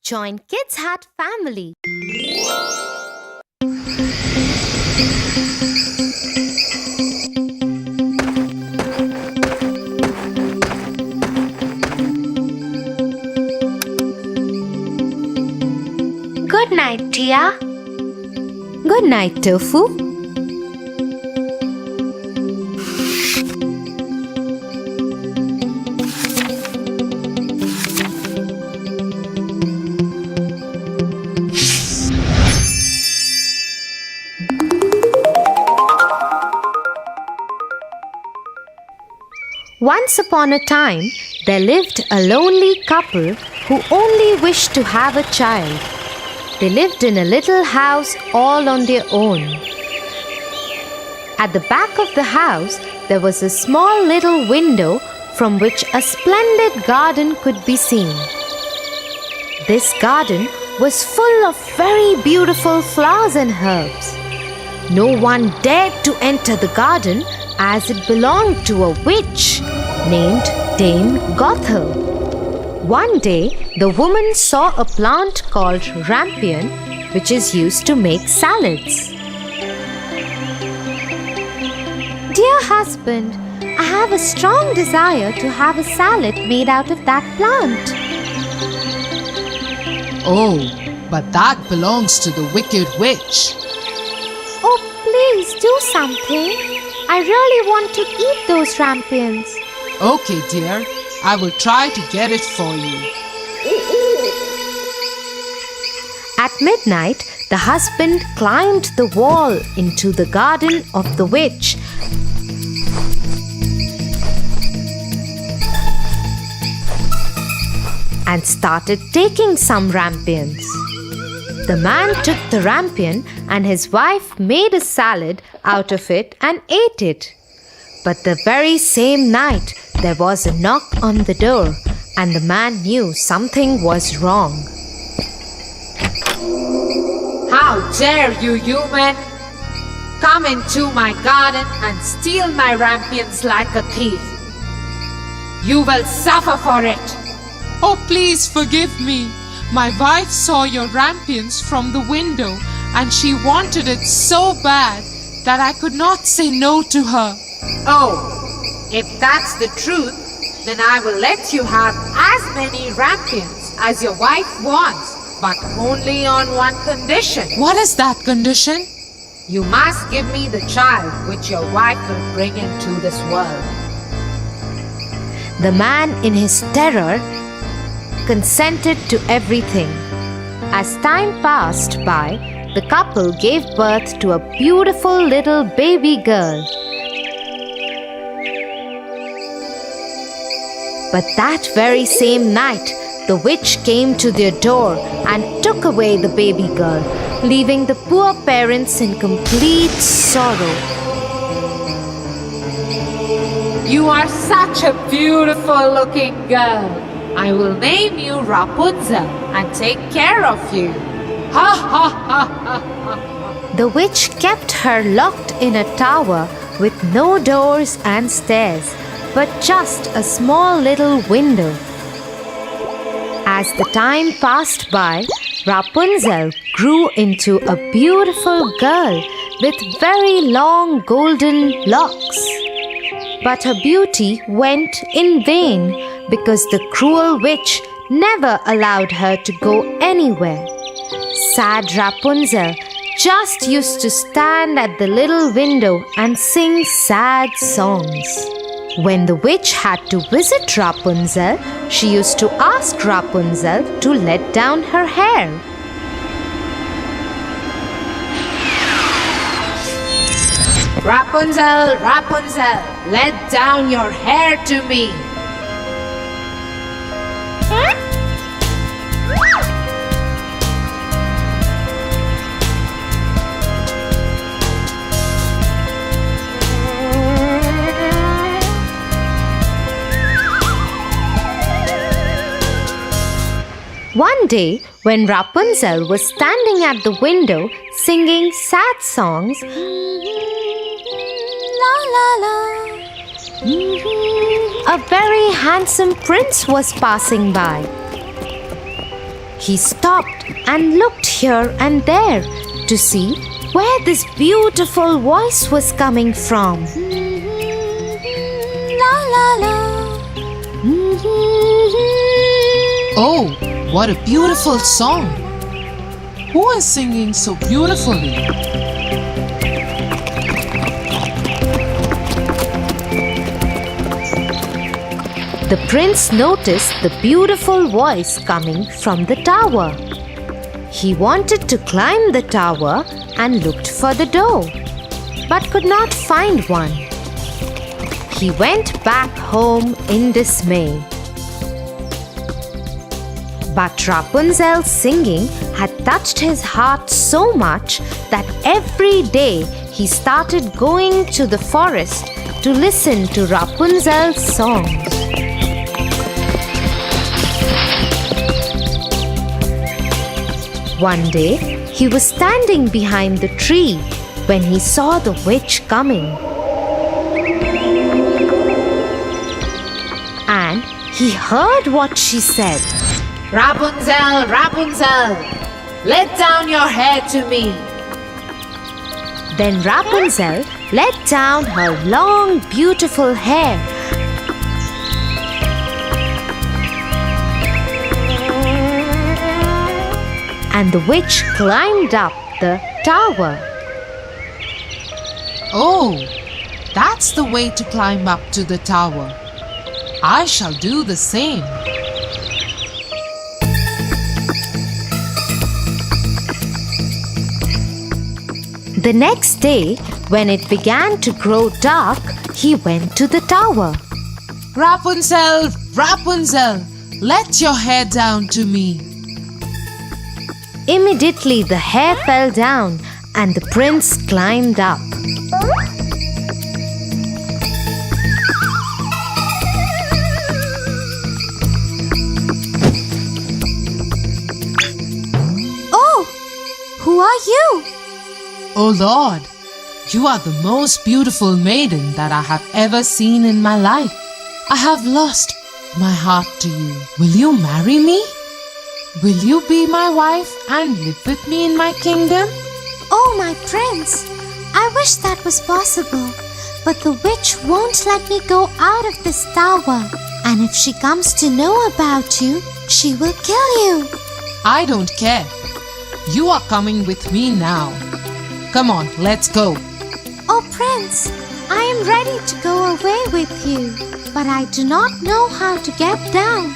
Join Kids Hut family. Good night, Tia. Good night, Tofu. Once upon a time, there lived a lonely couple who only wished to have a child. They lived in a little house all on their own. At the back of the house, there was a small little window from which a splendid garden could be seen. This garden was full of very beautiful flowers and herbs. No one dared to enter the garden as it belonged to a witch named Dame Gothel. One day, the woman saw a plant called rampion, which is used to make salads. Dear husband, I have a strong desire to have a salad made out of that plant. Oh, but that belongs to the wicked witch. Oh, please do something. I really want to eat those rampions. Okay, dear, I will try to get it for you. At midnight, the husband climbed the wall into the garden of the witch and started taking some rampions. The man took the rampion and his wife made a salad out of it and ate it. But the very same night, there was a knock on the door and the man knew something was wrong. How dare you, human! Come into my garden and steal my rampions like a thief. You will suffer for it. Oh, please forgive me. My wife saw your rampions from the window and she wanted it so bad that I could not say no to her. Oh, if that's the truth, then I will let you have as many rampions as your wife wants, but only on one condition. What is that condition? You must give me the child which your wife will bring into this world. The man, in his terror, consented to everything. As time passed by, the couple gave birth to a beautiful little baby girl. But that very same night, the witch came to their door and took away the baby girl, leaving the poor parents in complete sorrow. You are such a beautiful looking girl. I will name you Rapunzel and take care of you. Ha ha ha ha ha. The witch kept her locked in a tower with no doors and stairs, but just a small little window. As the time passed by, Rapunzel grew into a beautiful girl with very long golden locks. But her beauty went in vain because the cruel witch never allowed her to go anywhere. Sad Rapunzel just used to stand at the little window and sing sad songs. When the witch had to visit Rapunzel, she used to ask Rapunzel to let down her hair. Rapunzel, Rapunzel, let down your hair to me. One day, when Rapunzel was standing at the window singing sad songs, la la la, a very handsome prince was passing by. He stopped and looked here and there to see where this beautiful voice was coming from. La la la. Oh, what a beautiful song! Who is singing so beautifully? The prince noticed the beautiful voice coming from the tower. He wanted to climb the tower and looked for the door, but could not find one. He went back home in dismay. But Rapunzel's singing had touched his heart so much that every day he started going to the forest to listen to Rapunzel's songs. One day, he was standing behind the tree when he saw the witch coming. And he heard what she said. Rapunzel, Rapunzel, let down your hair to me. Then Rapunzel let down her long, beautiful hair. And the witch climbed up the tower. Oh, that's the way to climb up to the tower. I shall do the same. The next day, when it began to grow dark, he went to the tower. Rapunzel, Rapunzel, let your hair down to me. Immediately the hair fell down and the prince climbed up. Oh, who are you? Oh Lord, you are the most beautiful maiden that I have ever seen in my life. I have lost my heart to you. Will you marry me? Will you be my wife and live with me in my kingdom? Oh, my prince, I wish that was possible. But the witch won't let me go out of this tower. And if she comes to know about you, she will kill you. I don't care. You are coming with me now. Come on, let's go. Oh, prince, I am ready to go away with you. But I do not know how to get down.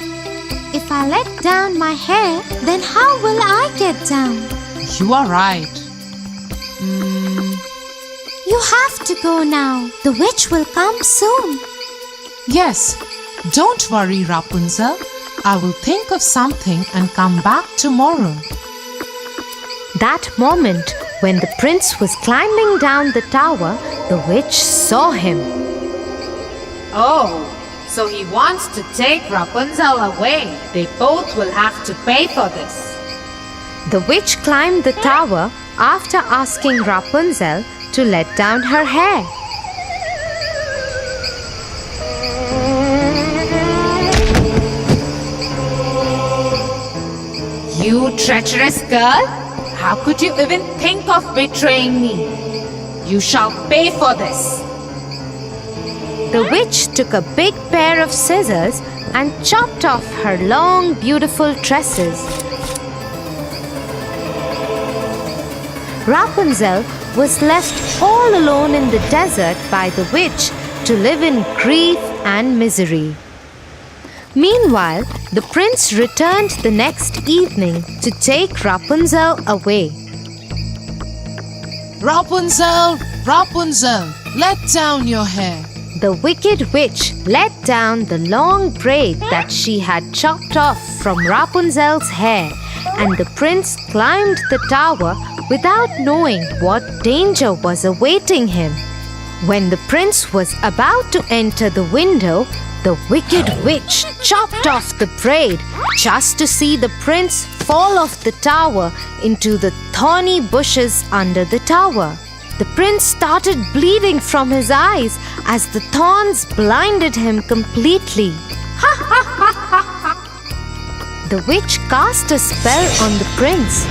If I let down my hair, then how will I get down? You are right. You have to go now. The witch will come soon. Yes, don't worry, Rapunzel. I will think of something and come back tomorrow. That moment, when the prince was climbing down the tower, the witch saw him. Oh, so he wants to take Rapunzel away. They both will have to pay for this. The witch climbed the tower after asking Rapunzel to let down her hair. You treacherous girl! How could you even think of betraying me? You shall pay for this. The witch took a big pair of scissors and chopped off her long, beautiful tresses. Rapunzel was left all alone in the desert by the witch to live in grief and misery. Meanwhile, the prince returned the next evening to take Rapunzel away. Rapunzel, Rapunzel, let down your hair. The wicked witch let down the long braid that she had chopped off from Rapunzel's hair, and the prince climbed the tower without knowing what danger was awaiting him. When the prince was about to enter the window, the wicked witch chopped off the braid just to see the prince fall off the tower into the thorny bushes under the tower. The prince started bleeding from his eyes as the thorns blinded him completely. The the witch cast a spell on the prince.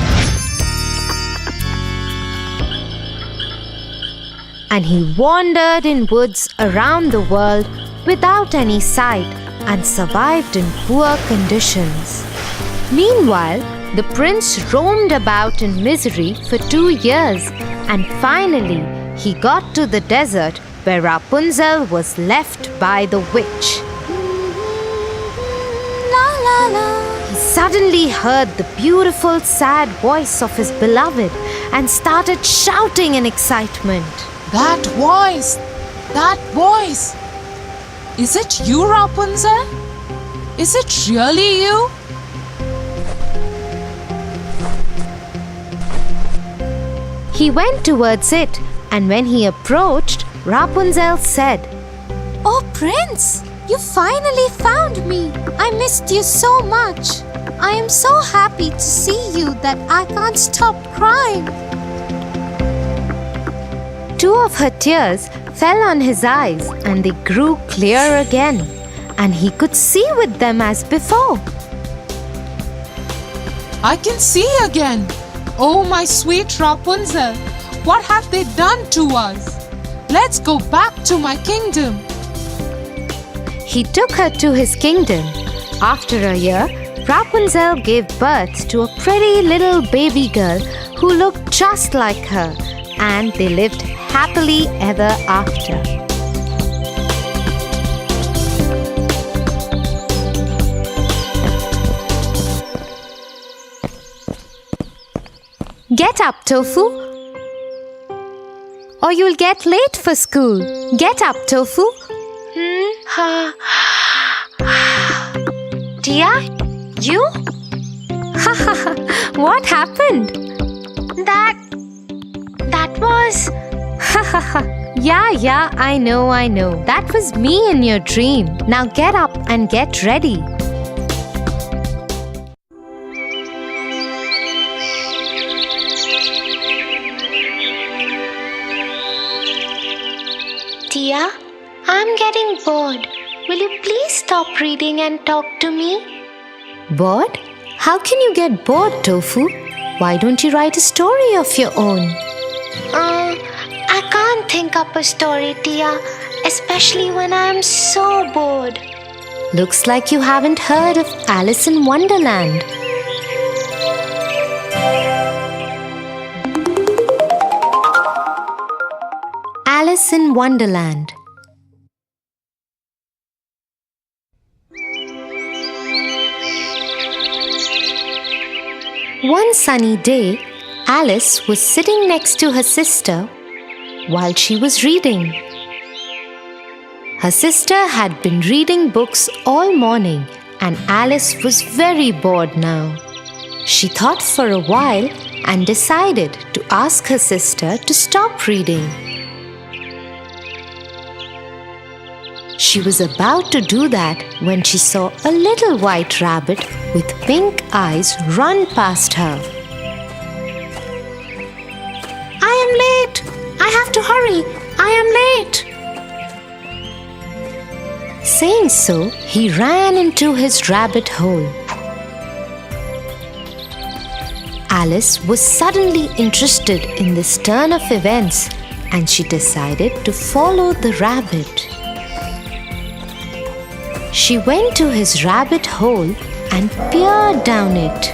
And he wandered in woods around the world without any sight and survived in poor conditions. Meanwhile, the prince roamed about in misery for 2 years, and finally he got to the desert where Rapunzel was left by the witch. La la la. He suddenly heard the beautiful, sad voice of his beloved and started shouting in excitement. That voice! That voice! Is it you, Rapunzel? Is it really you? He went towards it, and when he approached, Rapunzel said, Oh, Prince, you finally found me. I missed you so much. I am so happy to see you that I can't stop crying. 2 of her tears fell on his eyes, and they grew clear again, and he could see with them as before. I can see again. Oh, my sweet Rapunzel, what have they done to us? Let's go back to my kingdom. He took her to his kingdom. After a year, Rapunzel gave birth to a pretty little baby girl who looked just like her, and they lived happily ever after. Get up, Tofu, or you'll get late for school. Get up, Tofu. Tia, you? What happened? That was... Yeah, I know. That was me in your dream. Now get up and get ready. Tia, I'm getting bored. Will you please stop reading and talk to me? Bored? How can you get bored, Tofu? Why don't you write a story of your own? I can't think up a story, Tia, especially when I'm so bored. Looks like you haven't heard of Alice in Wonderland. Alice in Wonderland. One sunny day, Alice was sitting next to her sister while she was reading. Her sister had been reading books all morning, and Alice was very bored now. She thought for a while and decided to ask her sister to stop reading. She was about to do that when she saw a little white rabbit with pink eyes run past her. I am late! I have to hurry! I am late! Saying so, he ran into his rabbit hole. Alice was suddenly interested in this turn of events, and she decided to follow the rabbit. She went to his rabbit hole and peered down it.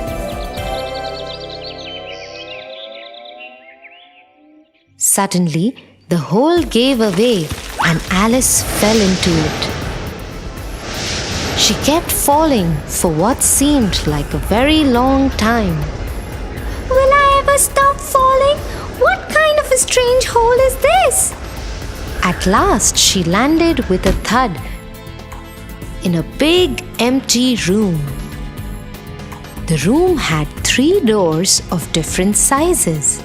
Suddenly, the hole gave away and Alice fell into it. She kept falling for what seemed like a very long time. Will I ever stop falling? What kind of a strange hole is this? At last, she landed with a thud in a big empty room. The room had 3 doors of different sizes.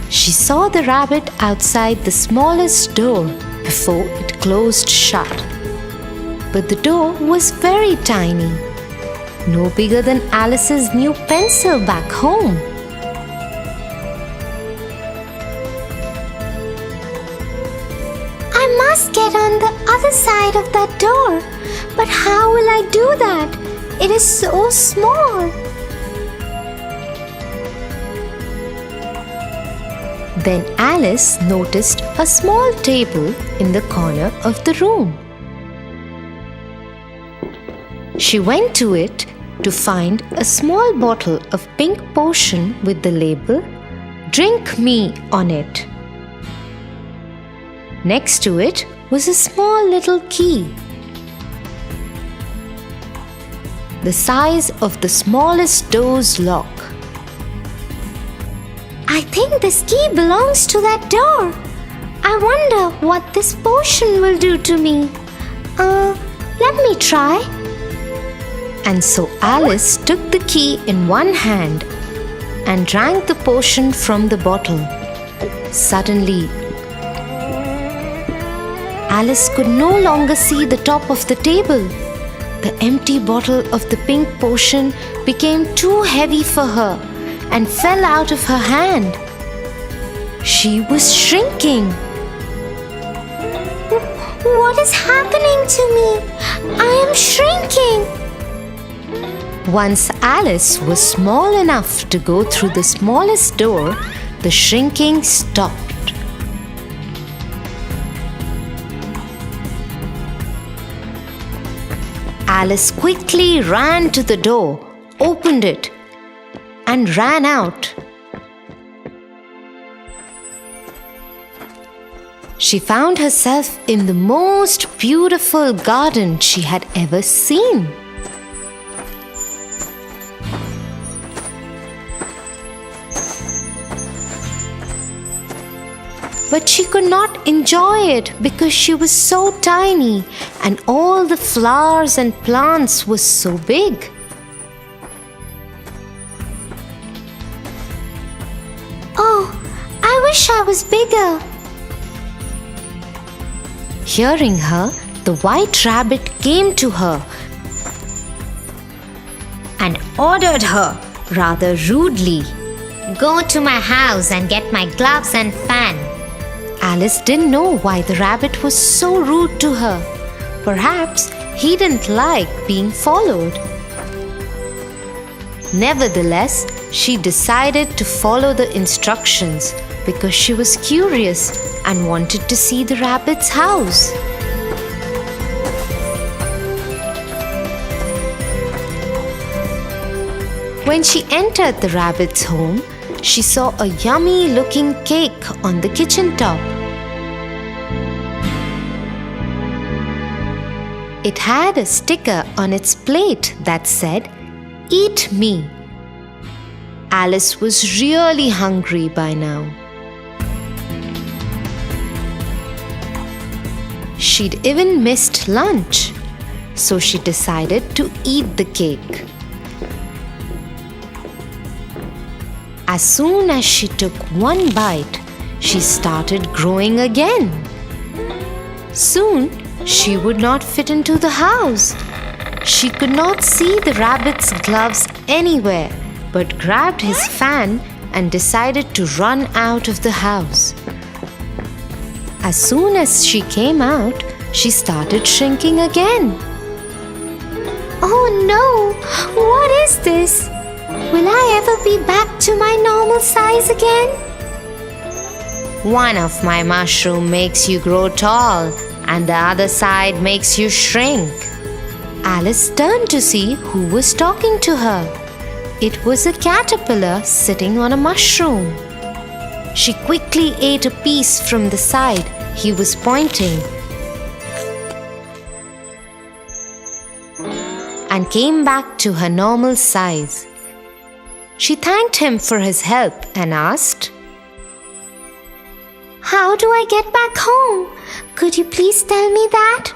She saw the rabbit outside the smallest door before it closed shut. But the door was very tiny, no bigger than Alice's new pencil back home. I must get on the other side of that door. But how will I do that? It is so small. Then Alice noticed a small table in the corner of the room. She went to it to find a small bottle of pink potion with the label "Drink Me" on it. Next to it was a small little key, the size of the smallest door's lock. I think this key belongs to that door. I wonder what this potion will do to me. Let me try. And so Alice took the key in one hand and drank the potion from the bottle. Suddenly, Alice could no longer see the top of the table. The empty bottle of the pink potion became too heavy for her and fell out of her hand. She was shrinking. What is happening to me? I am shrinking. Once Alice was small enough to go through the smallest door, the shrinking stopped. Alice quickly ran to the door, opened it, and ran out. She found herself in the most beautiful garden she had ever seen. But she could not enjoy it because she was so tiny and all the flowers and plants were so big. Oh, I wish I was bigger. Hearing her, the white rabbit came to her and ordered her rather rudely, Go to my house and get my gloves and fan. Alice didn't know why the rabbit was so rude to her. Perhaps he didn't like being followed. Nevertheless, she decided to follow the instructions because she was curious and wanted to see the rabbit's house. When she entered the rabbit's home, she saw a yummy-looking cake on the kitchen top. It had a sticker on its plate that said, "Eat me." Alice was really hungry by now. She'd even missed lunch, so she decided to eat the cake. As soon as she took one bite, she started growing again. Soon, she would not fit into the house. She could not see the rabbit's gloves anywhere, but grabbed his fan and decided to run out of the house. As soon as she came out, she started shrinking again. Oh no! What is this? Will I ever be back to my normal size again? One of my mushrooms makes you grow tall, and the other side makes you shrink. Alice turned to see who was talking to her. It was a caterpillar sitting on a mushroom. She quickly ate a piece from the side he was pointing and came back to her normal size. She thanked him for his help and asked, How do I get back home? Could you please tell me that?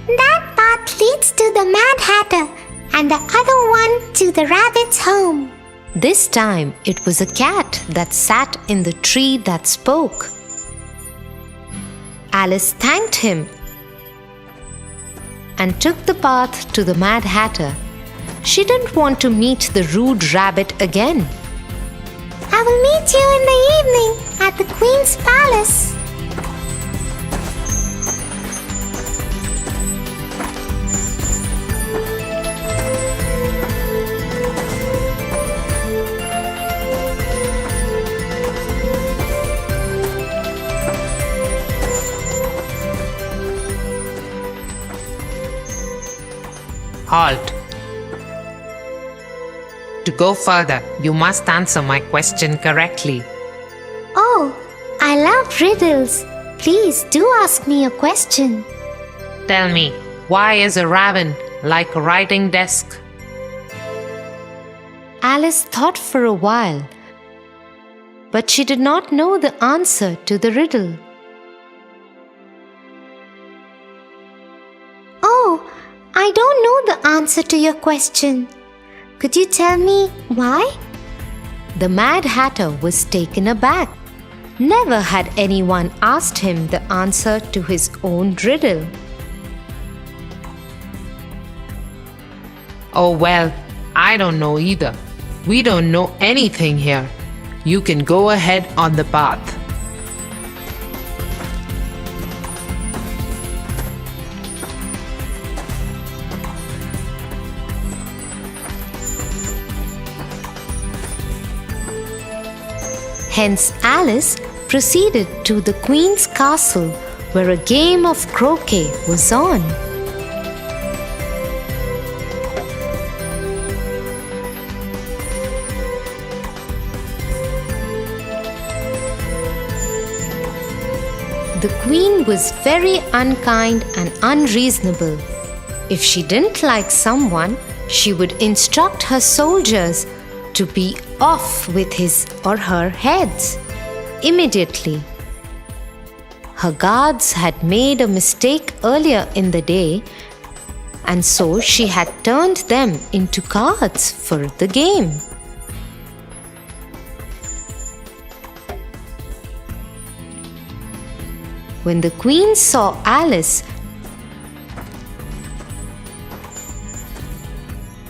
That path leads to the Mad Hatter and the other one to the rabbit's home. This time it was a cat that sat in the tree that spoke. Alice thanked him and took the path to the Mad Hatter. She didn't want to meet the rude rabbit again. I will meet you in the evening at the Queen's palace. Halt. To go further, you must answer my question correctly. Oh, I love riddles. Please do ask me a question. Tell me, why is a raven like a writing desk? Alice thought for a while, but she did not know the answer to the riddle. Oh, I don't know the answer to your question. Could you tell me why? The Mad Hatter was taken aback. Never had anyone asked him the answer to his own riddle. Oh well, I don't know either. We don't know anything here. You can go ahead on the path. Hence, Alice proceeded to the Queen's castle, where a game of croquet was on. The Queen was very unkind and unreasonable. If she didn't like someone, she would instruct her soldiers to be off with his or her heads immediately. Her guards had made a mistake earlier in the day, and so she had turned them into cards for the game. When the Queen saw Alice,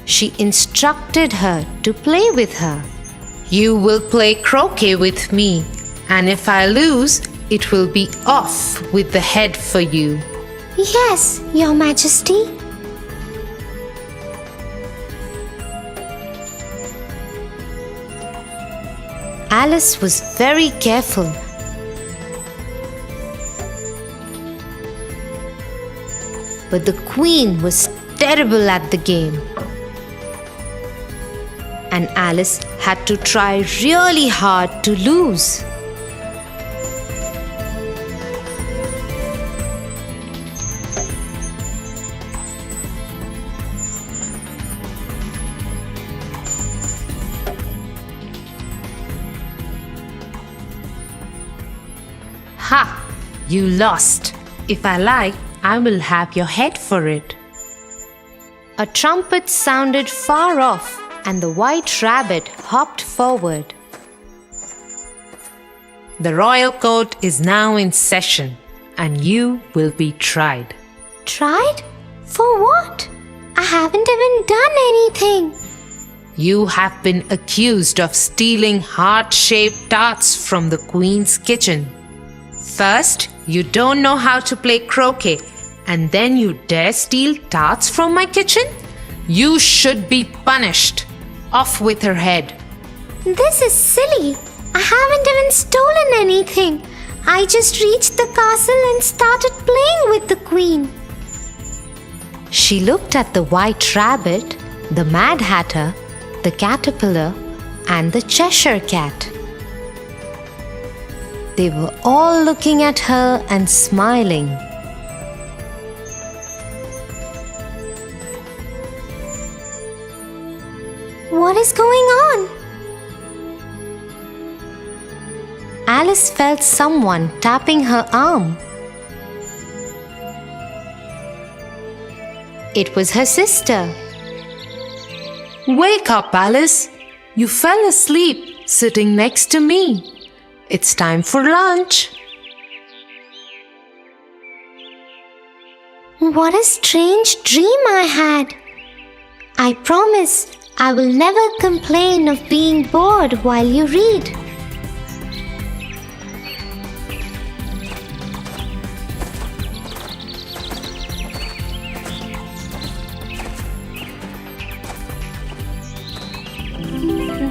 she instructed her to play with her. You will play croquet with me, and if I lose, it will be off with the head for you. Yes, Your Majesty. Alice was very careful. But the Queen was terrible at the game, and Alice had to try really hard to lose. Ha! You lost. If I like, I will have your head for it. A trumpet sounded far off, and the White Rabbit hopped forward. The royal court is now in session, and you will be tried. Tried? For what? I haven't even done anything. You have been accused of stealing heart-shaped tarts from the Queen's kitchen. First, you don't know how to play croquet, and then you dare steal tarts from my kitchen? You should be punished. Off with her head. This is silly. I haven't even stolen anything. I just reached the castle and started playing with the Queen. She looked at the White Rabbit, the Mad Hatter, the Caterpillar, and the Cheshire Cat. They were all looking at her and smiling. What is going on? Alice felt someone tapping her arm. It was her sister. Wake up, Alice. You fell asleep sitting next to me. It's time for lunch. What a strange dream I had. I promise I will never complain of being bored while you read.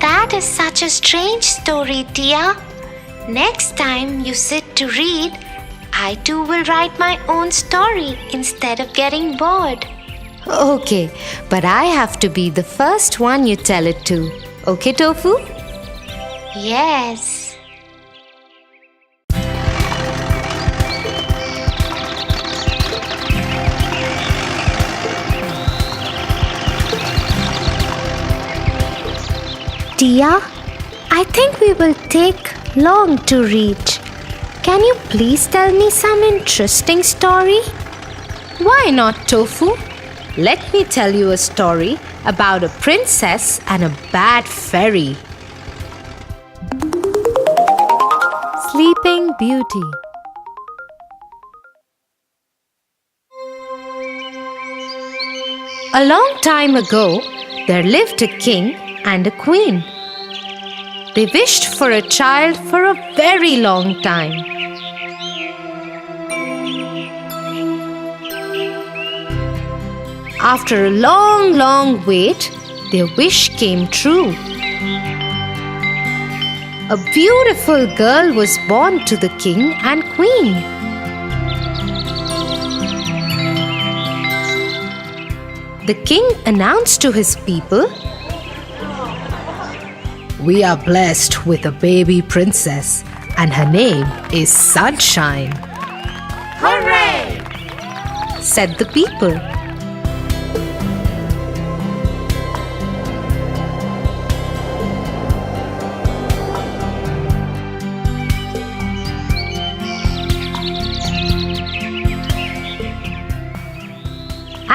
That is such a strange story, Tia. Next time you sit to read, I too will write my own story instead of getting bored. Okay, but I have to be the first one you tell it to. Okay, Tofu? Yes. Tia, I think we will take long to reach. Can you please tell me some interesting story? Why not, Tofu? Let me tell you a story about a princess and a bad fairy. Sleeping Beauty. A long time ago, there lived a king and a queen. They wished for a child for a very long time. After a long wait, their wish came true. A beautiful girl was born to the king and queen. The king announced to his people, "We are blessed with a baby princess, and her name is Sunshine." "Hooray!" said the people.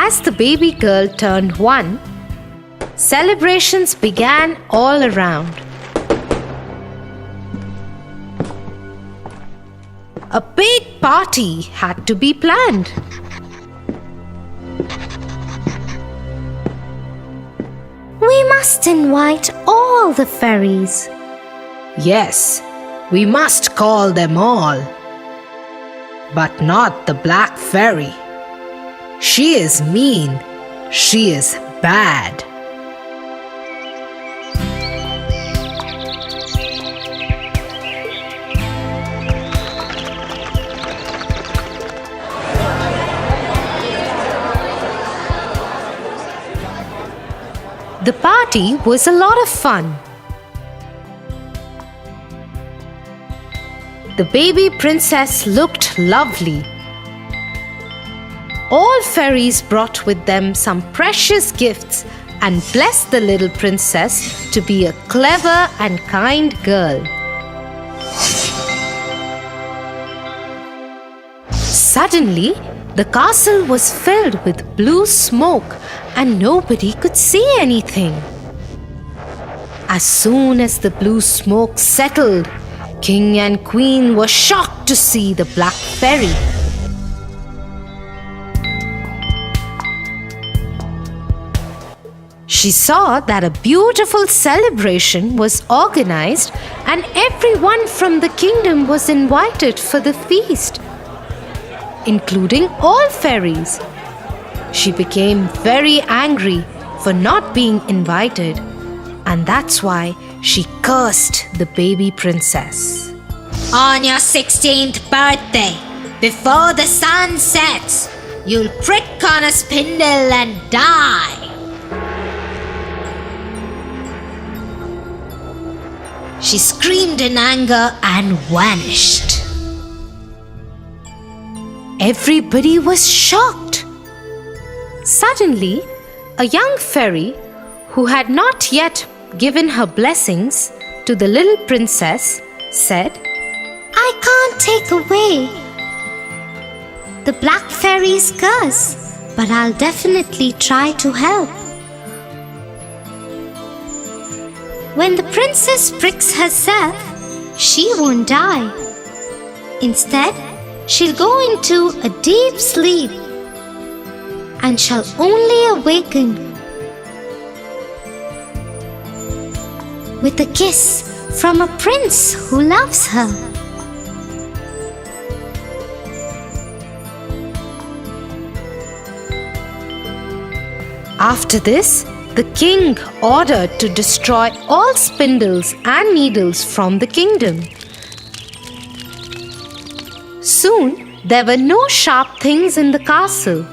As the baby girl turned 1, celebrations began all around. A big party had to be planned. We must invite all the fairies. Yes, we must call them all. But not the Black Fairy. She is mean. She is bad. The party was a lot of fun. The baby princess looked lovely. All fairies brought with them some precious gifts and blessed the little princess to be a clever and kind girl. Suddenly, the castle was filled with blue smoke and nobody could see anything. As soon as the blue smoke settled, King and Queen were shocked to see the Black Fairy. She saw that a beautiful celebration was organized and everyone from the kingdom was invited for the feast, including all fairies. She became very angry for not being invited, and that's why she cursed the baby princess. On your 16th birthday, before the sun sets, you'll prick on a spindle and die. She screamed in anger and vanished. Everybody was shocked. Suddenly, a young fairy who had not yet given her blessings to the little princess said, I can't take away the Black Fairy's curse, but I'll definitely try to help. When the princess pricks herself, she won't die. Instead, she'll go into a deep sleep and shall only awaken with a kiss from a prince who loves her. After this, the king ordered to destroy all spindles and needles from the kingdom. Soon, there were no sharp things in the castle.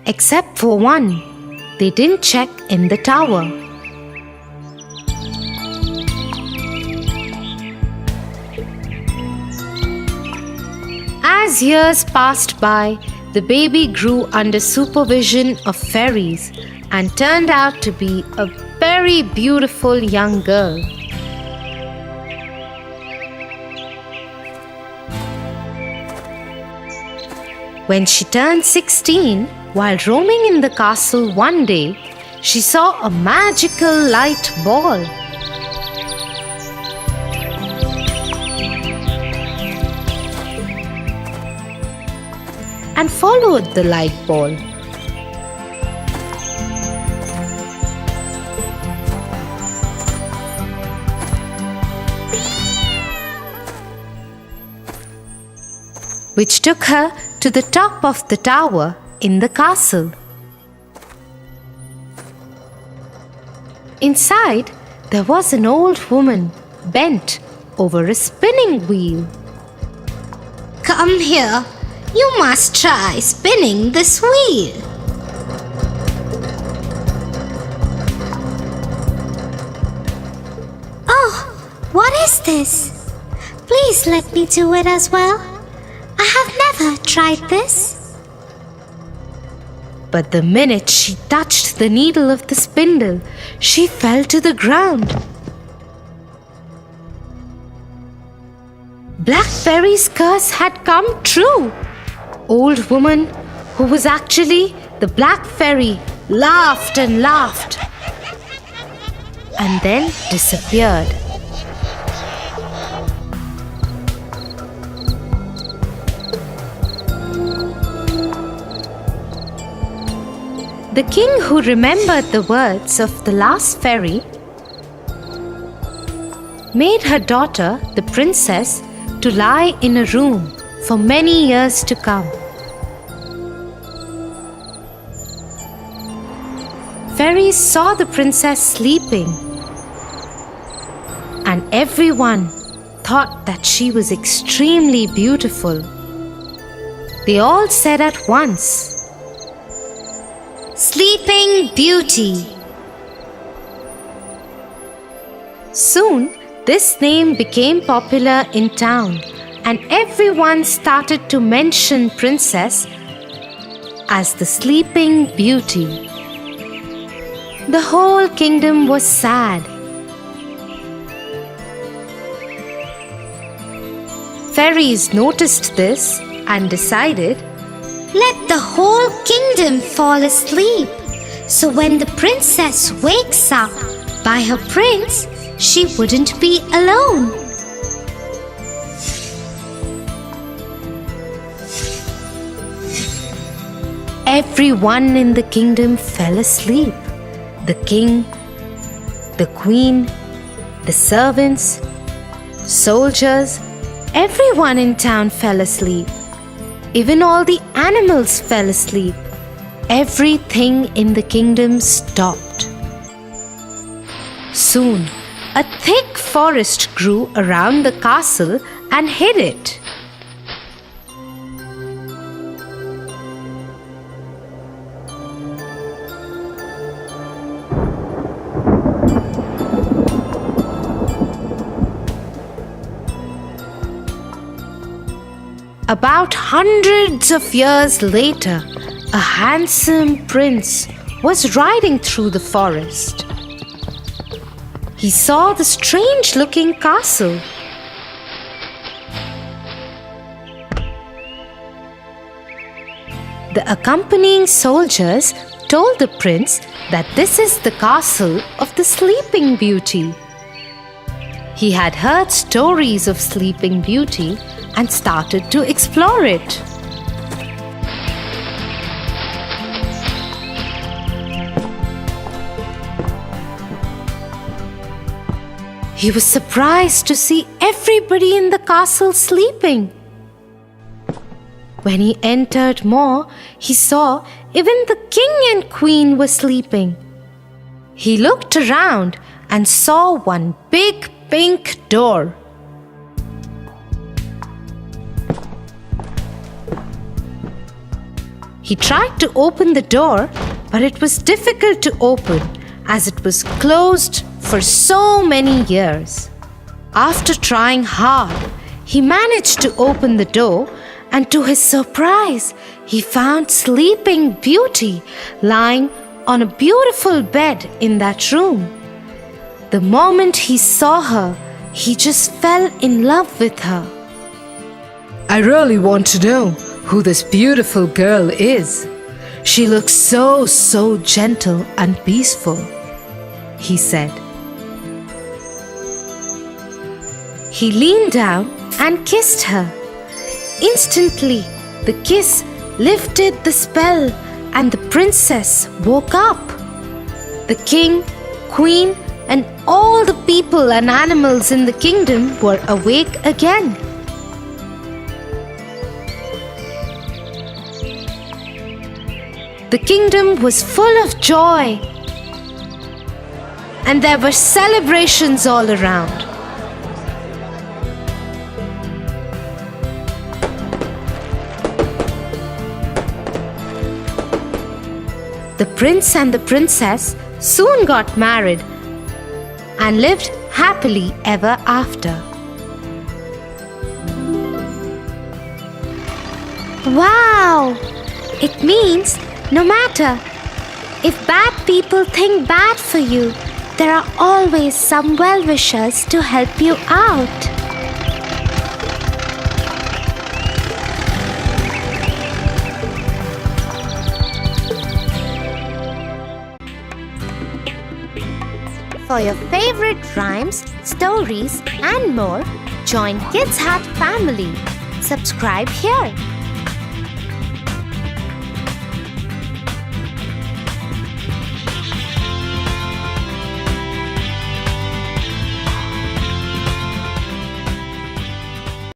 except for one. They didn't check in the tower. As years passed by, the baby grew under supervision of fairies and turned out to be a very beautiful young girl. When she turned 16, while roaming in the castle one day, she saw a magical light ball. And followed the light ball. Which took her to the top of the tower in the castle. Inside, there was an old woman bent over a spinning wheel. Come here. You must try spinning this wheel. Oh, what is this? Please let me do it as well. I have never tried this. But the minute she touched the needle of the spindle, she fell to the ground. Black Fairy's curse had come true. Old woman, who was actually the Black Fairy, laughed and laughed and then disappeared. The king, who remembered the words of the last fairy, made her daughter, the princess, to lie in a room for many years to come. Fairies saw the princess sleeping, and everyone thought that she was extremely beautiful. They all said at once, Sleeping Beauty. Soon, this name became popular in town, and everyone started to mention Princess as the Sleeping Beauty. The whole kingdom was sad. Fairies noticed this and decided, Let the whole kingdom fall asleep, so when the princess wakes up by her prince, she wouldn't be alone. Everyone in the kingdom fell asleep. The king, the queen, the servants, soldiers, everyone in town fell asleep. Even all the animals fell asleep. Everything in the kingdom stopped. Soon, a thick forest grew around the castle and hid it. About hundreds of years later, a handsome prince was riding through the forest. He saw the strange-looking castle. The accompanying soldiers told the prince that this is the castle of the Sleeping Beauty. He had heard stories of Sleeping Beauty and started to explore it. He was surprised to see everybody in the castle sleeping. When he entered more, he saw even the king and queen were sleeping. He looked around and saw one big pink door. He tried to open the door, but it was difficult to open as it was closed for so many years. After trying hard, he managed to open the door, and to his surprise, he found Sleeping Beauty lying on a beautiful bed in that room. The moment he saw her, he just fell in love with her. I really want to know who this beautiful girl is. She looks so gentle and peaceful, he said. He leaned down and kissed her. Instantly, the kiss lifted the spell and the princess woke up. The king, queen, and all the people and animals in the kingdom were awake again. The kingdom was full of joy, and there were celebrations all around. The prince and the princess soon got married and lived happily ever after. Wow! It means no matter if bad people think bad for you, there are always some well-wishers to help you out. For your favorite rhymes, stories, and more, join Kids Hut family. Subscribe here.